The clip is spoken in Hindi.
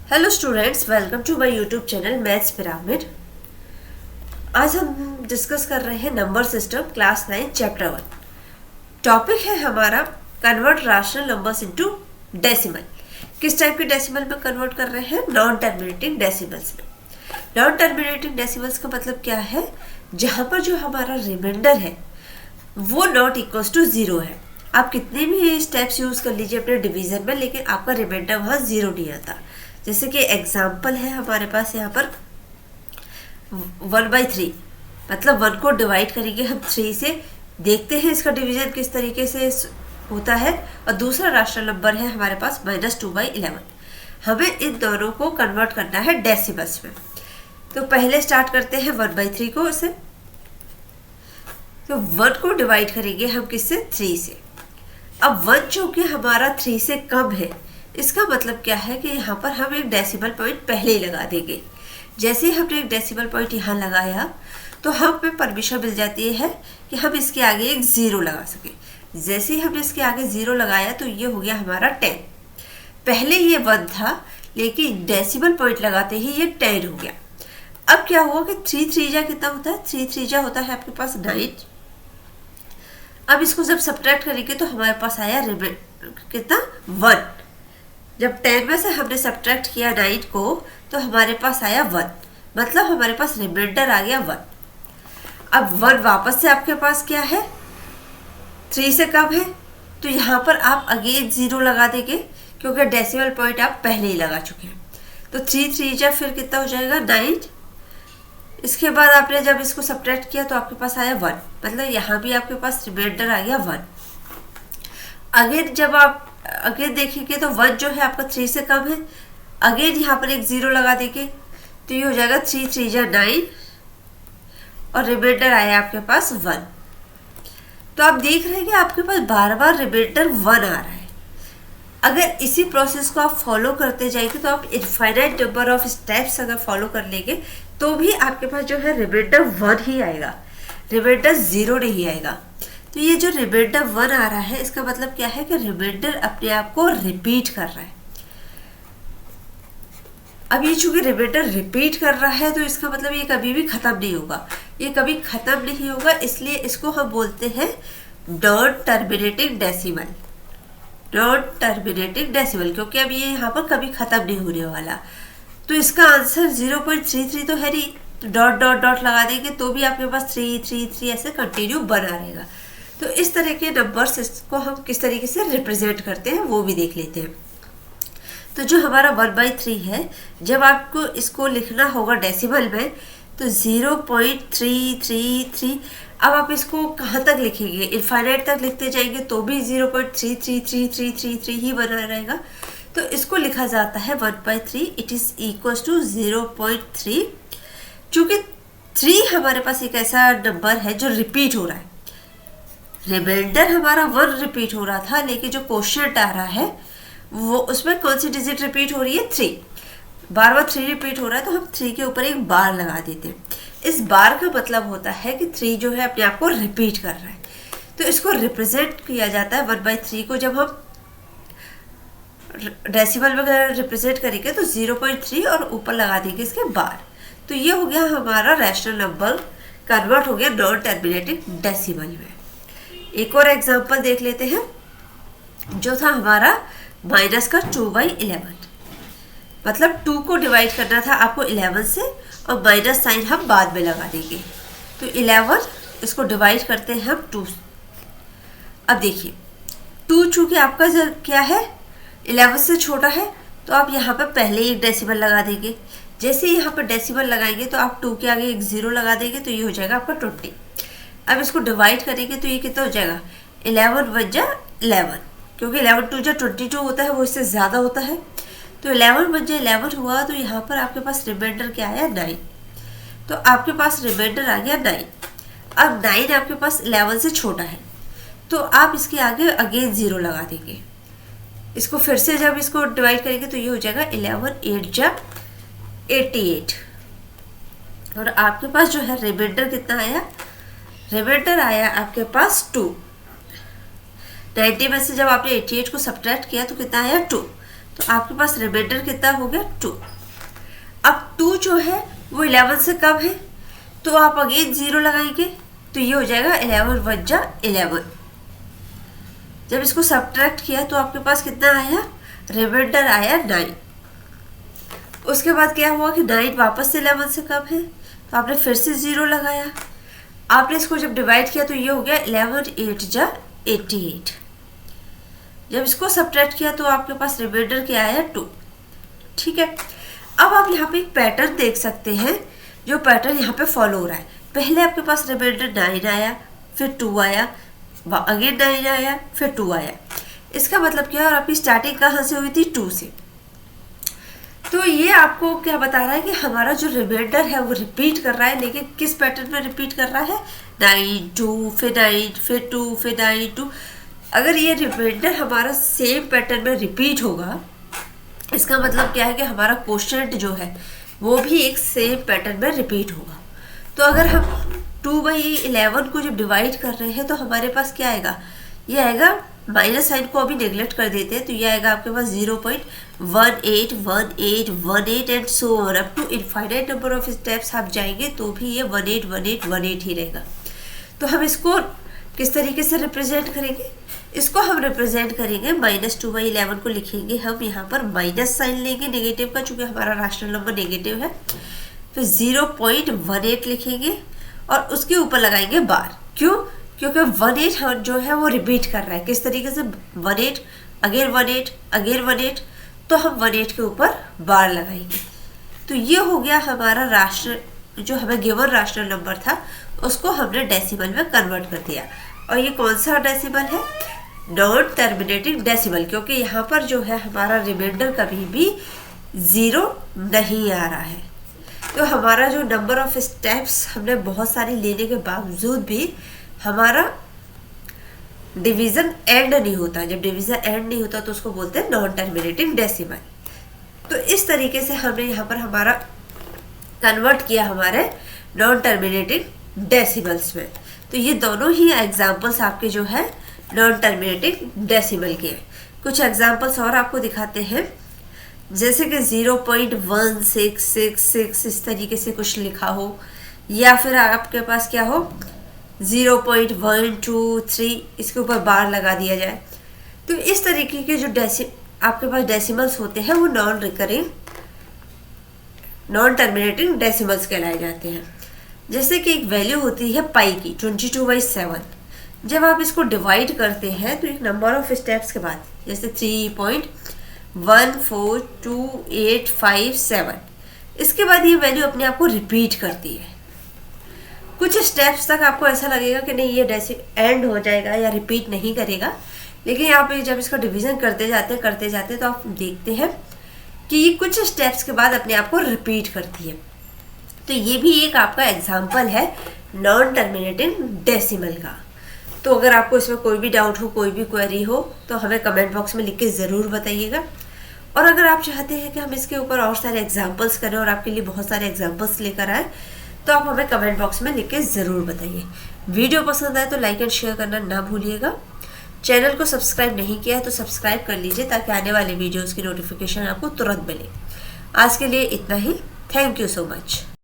Hello students, welcome to my YouTube channel Maths Pyramid. आज हम डिस्कस कर रहे हैं number system class 9 chapter 1। Topic है हमारा convert rational numbers into decimal. किस टाइप के डेसिमल में कन्वर्ट कर रहे हैं? नॉन टर्मिनेटिंग डेसिमल्स में। नॉन टर्मिनेटिंग डेसिमल्स का मतलब क्या है? जहाँ पर जो हमारा रिमाइंडर है वो नॉट इक्वल्स टू जीरो है। आप कितने भी स्टेप्स यूज कर लीजिए अपने डिवीजन में, लेकिन आपका रिमाइंडर वहाँ जीरो नहीं आता। जैसे कि एग्जाम्पल है हमारे पास यहाँ पर 1/3, मतलब 1 को डिवाइड करेंगे हम 3 से, देखते हैं इसका डिवीजन किस तरीके से होता है। और दूसरा रैशनल नंबर है हमारे पास -2/11। हमें इन दोनों को कन्वर्ट करना है डेसिमल्स में। तो पहले स्टार्ट करते हैं 1/3 को से। तो 1 को डिवाइड करेंगे हम किससे? 3 से। अब 1 जो कि हमारा 3 से कम है, इसका मतलब क्या है कि यहाँ पर हम एक डेसिमल पॉइंट पहले ही लगा देंगे। जैसे ही हमने एक डेसिमल पॉइंट यहाँ लगाया तो हमें परमिशन मिल जाती है कि हम इसके आगे एक ज़ीरो लगा सकें। जैसे ही हमने इसके आगे ज़ीरो लगाया तो ये हो गया हमारा 10। पहले ये 1 था, लेकिन डेसिमल पॉइंट लगाते ही ये 10 हो गया। अब क्या हुआ कि 3 3 कितना होता है? 3 3 होता है आपके पास 9। अब इसको जब सब्ट्रैक्ट करेंगे तो हमारे पास आया कितना? 1। जब 10 में से हमने सब्ट्रैक्ट किया 9 को तो हमारे पास आया 1, मतलब हमारे पास रिमाइंडर आ गया 1। अब 1 वापस से आपके पास क्या है? 3 से कम है, तो यहाँ पर आप अगेन 0 लगा देंगे क्योंकि डेसिमल पॉइंट आप पहले ही लगा चुके हैं। तो 3 3 फिर कितना हो जाएगा? 9। इसके बाद आपने जब इसको सब्ट्रैक्ट किया तो आपके पास आया 1, मतलब यहाँ भी आपके पास रिमाइंडर आ गया 1। अगेन जब आप अगेन देखेंगे तो 1 जो है आपका 3 से कम है, अगेन यहाँ पर एक 0 लगा देंगे तो ये हो जाएगा 3 3 9 और रिमाइंडर आया आपके पास 1। तो आप देख रहे हैं कि आपके पास बार बार रिमाइंडर 1 आ रहा है। अगर इसी प्रोसेस को आप फॉलो करते जाएंगे तो आप इनफाइनाइट नंबर ऑफ स्टेप्स अगर फॉलो कर लेंगे तो भी आपके पास जो है रिमाइंडर 1 ही आएगा, रिमाइंडर 0 नहीं आएगा। तो ये जो रिमाइंडर 1 आ रहा है, इसका मतलब क्या है कि रिमाइंडर अपने आप को रिपीट कर रहा है। अब ये चूंकि रिमाइंडर रिपीट कर रहा है तो इसका मतलब ये कभी भी खत्म नहीं होगा, ये कभी खत्म नहीं होगा। इसलिए इसको हम बोलते हैं non terminating decimal. Non terminating decimal क्योंकि अब ये यहाँ पर कभी खत्म नहीं होने वाला। तो इसका आंसर 0.33 तो है नहीं, तो डॉट डॉट डॉट लगा देंगे तो भी आपके पास 3 3 3 ऐसे कंटिन्यू बना रहेगा। तो इस तरह के नंबर्स इसको हम किस तरीके से रिप्रेजेंट करते हैं वो भी देख लेते हैं। तो जो हमारा 1/3 है, जब आपको इसको लिखना होगा डेसिमल में तो 0.333। अब आप इसको कहाँ तक लिखेंगे? इनफाइनाइट तक लिखते जाएंगे तो भी 0.333333 ही बना रहेगा। तो इसको लिखा जाता है 1/3, इट इज इक्वल टू 0.3। चूंकि 3 हमारे पास एक ऐसा नंबर है जो रिपीट हो रहा है। रिमाइंडर हमारा 1 रिपीट हो रहा था, लेकिन जो क्वोशिएंट आ रहा है वो उसमें कौन सी डिजिट रिपीट हो रही है? 3। बार बार 3 रिपीट हो रहा है तो हम 3 के ऊपर एक बार लगा देते हैं। इस बार का मतलब होता है कि 3 जो है अपने आप को रिपीट कर रहा है। तो इसको रिप्रेजेंट किया जाता है 1/3 को जब हम डेसिमल में रिप्रेजेंट करेंगे तो 0.3 और ऊपर लगा देंगे इसके बार। तो ये हो गया हमारा रैशनल नंबर कन्वर्ट हो गया नॉन टर्मिनेटिंग डेसिमल में। एक और एग्जांपल देख लेते हैं, जो था हमारा -2/11। मतलब 2 को डिवाइड करना था आपको 11 से और माइनस साइन हम बाद में लगा देंगे। तो 11 इसको डिवाइड करते हैं हम 2। अब देखिए 2 चूँकि आपका क्या है? 11 से छोटा है, तो आप यहाँ पर पहले ही एक डेसिमल लगा देंगे। जैसे यहाँ पर डेसिमल लगाएंगे तो आप 2 के आगे एक 0 लगा देंगे तो ये हो जाएगा आपका 20। अब इसको डिवाइड करेंगे तो ये कितना हो जाएगा? 11 1 जा 11, क्योंकि 11 2 जा 22 होता है, वो इससे ज़्यादा होता है। तो 11 1 जा 11 हुआ, तो यहाँ पर आपके पास रिमाइंडर क्या आया? 9। तो आपके पास रिमाइंडर आ गया 9। अब 9 आपके पास 11 से छोटा है, तो आप इसके आगे अगेन 0 लगा देंगे। इसको फिर से जब इसको डिवाइड करेंगे तो ये हो जाएगा 11 8 जा 88। और आपके पास जो है रिमाइंडर कितना आया? रिमाइंडर आया आपके पास 2। 90 में से जब आपने 88 को सब्ट्रैक्ट किया तो कितना आया? 2। तो आपके पास रिमाइंडर कितना हो गया 2। अब 2 जो है वो 11 से कम है, तो आप अगेन 0 लगाएंगे, तो ये हो जाएगा 11 1 जा 11। जब इसको सब्ट्रैक्ट किया तो आपके पास कितना आया, रिमाइंडर आया 9। उसके बाद क्या हुआ कि 9 वापस से 11 से कम है, तो आपने फिर से 0 लगाया। आपने इसको जब डिवाइड किया तो ये हो गया 11 8 जा 88। जब इसको सब्ट्रैक्ट किया तो आपके पास रिमाइंडर क्या आया 2। ठीक है, अब आप यहाँ पे एक पैटर्न देख सकते हैं, जो पैटर्न यहाँ पे फॉलो हो रहा है। पहले आपके पास रिमाइंडर 9 आया, फिर 2 आया, अगेन 9 आया, फिर 2 आया। इसका मतलब क्या है, और आपकी स्टार्टिंग कहाँ से हुई थी 2 से। तो ये आपको क्या बता रहा है कि हमारा जो रिमाइंडर है वो रिपीट कर रहा है, लेकिन किस पैटर्न में रिपीट कर रहा है, 9 2 फिर 9 फिर 2 फिर 9 2। अगर ये रिमाइंडर हमारा सेम पैटर्न में रिपीट होगा, इसका मतलब क्या है कि हमारा क्वोशिएंट जो है वो भी एक सेम पैटर्न में रिपीट होगा। तो अगर हम 2/11 को जब डिवाइड कर रहे हैं तो हमारे पास क्या आएगा, ये आएगा, माइनस साइन को अभी नेग्लेक्ट कर देते हैं, तो ये आएगा आपके पास 0.181818 and so on up to infinite number of steps आप जाएंगे तो भी ये 181818 ही रहेगा। तो हम इसको किस तरीके से रिप्रेजेंट करेंगे, इसको हम रिप्रेजेंट करेंगे -2/11 को लिखेंगे हम यहाँ पर माइनस साइन लेंगे नेगेटिव का, चूंकि हमारा रैशनल नंबर नेगेटिव है। फिर 0.18 लिखेंगे और उसके ऊपर लगाएंगे बार। क्यों, क्योंकि 18 जो है वो रिपीट कर रहा है। किस तरीके से, 18 अगेन 18 अगेन 18, तो हम 18 के ऊपर बार लगाएंगे। तो ये हो गया हमारा राशनल, जो हमें गिवन रैशनल नंबर था उसको हमने डेसिमल में कन्वर्ट कर दिया। और ये कौन सा डेसिमल है, नॉन टर्मिनेटिंग डेसिमल, क्योंकि यहाँ पर जो है हमारा रिमाइंडर कभी भी 0 नहीं आ रहा है। तो हमारा जो नंबर ऑफ स्टेप्स हमने बहुत सारी लेने के बावजूद भी हमारा डिवीज़न एंड नहीं होता। जब डिवीज़न एंड नहीं होता तो उसको बोलते हैं नॉन टर्मिनेटिंग डेसिमल। तो इस तरीके से हमने यहाँ पर हमारा कन्वर्ट किया हमारे नॉन टर्मिनेटिंग डेसिमल्स में। तो ये दोनों ही एग्जाम्पल्स आपके जो है नॉन टर्मिनेटिंग डेसिमल के हैं। कुछ एग्जाम्पल्स और आपको दिखाते हैं, जैसे कि 0.1666 इस तरीके से कुछ लिखा हो, या फिर आपके पास क्या हो 0.123 इसके ऊपर बार लगा दिया जाए। तो इस तरीके के जो आपके पास डेसिमल्स होते हैं वो non recurring non terminating decimals कहलाए जाते हैं। जैसे कि एक वैल्यू होती है पाई की 22/7। जब आप इसको डिवाइड करते हैं तो एक नंबर ऑफ स्टेप्स के बाद, जैसे 3.142857, इसके बाद ये वैल्यू अपने आप को रिपीट करती है। कुछ स्टेप्स तक आपको ऐसा लगेगा कि नहीं ये एंड हो जाएगा या रिपीट नहीं करेगा, लेकिन यहाँ पे जब इसका डिवीज़न करते जाते तो आप देखते हैं कि ये कुछ स्टेप्स के बाद अपने आप को रिपीट करती है। तो ये भी एक आपका एग्जाम्पल है नॉन टर्मिनेटिंग डेसिमल का। तो अगर आपको इसमें कोई भी डाउट हो, कोई भी क्वेरी हो, तो हमें कमेंट बॉक्स में लिख के ज़रूर बताइएगा। और अगर आप चाहते हैं कि हम इसके ऊपर और सारे एग्जाम्पल्स करें और आपके लिए बहुत सारे एग्जाम्पल्स लेकर आए, तो आप हमें कमेंट बॉक्स में लिख के ज़रूर बताइए। वीडियो पसंद आए तो लाइक एंड शेयर करना ना भूलिएगा। चैनल को सब्सक्राइब नहीं किया है तो सब्सक्राइब कर लीजिए, ताकि आने वाले वीडियोज़ की नोटिफिकेशन आपको तुरंत मिले। आज के लिए इतना ही। Thank you so much.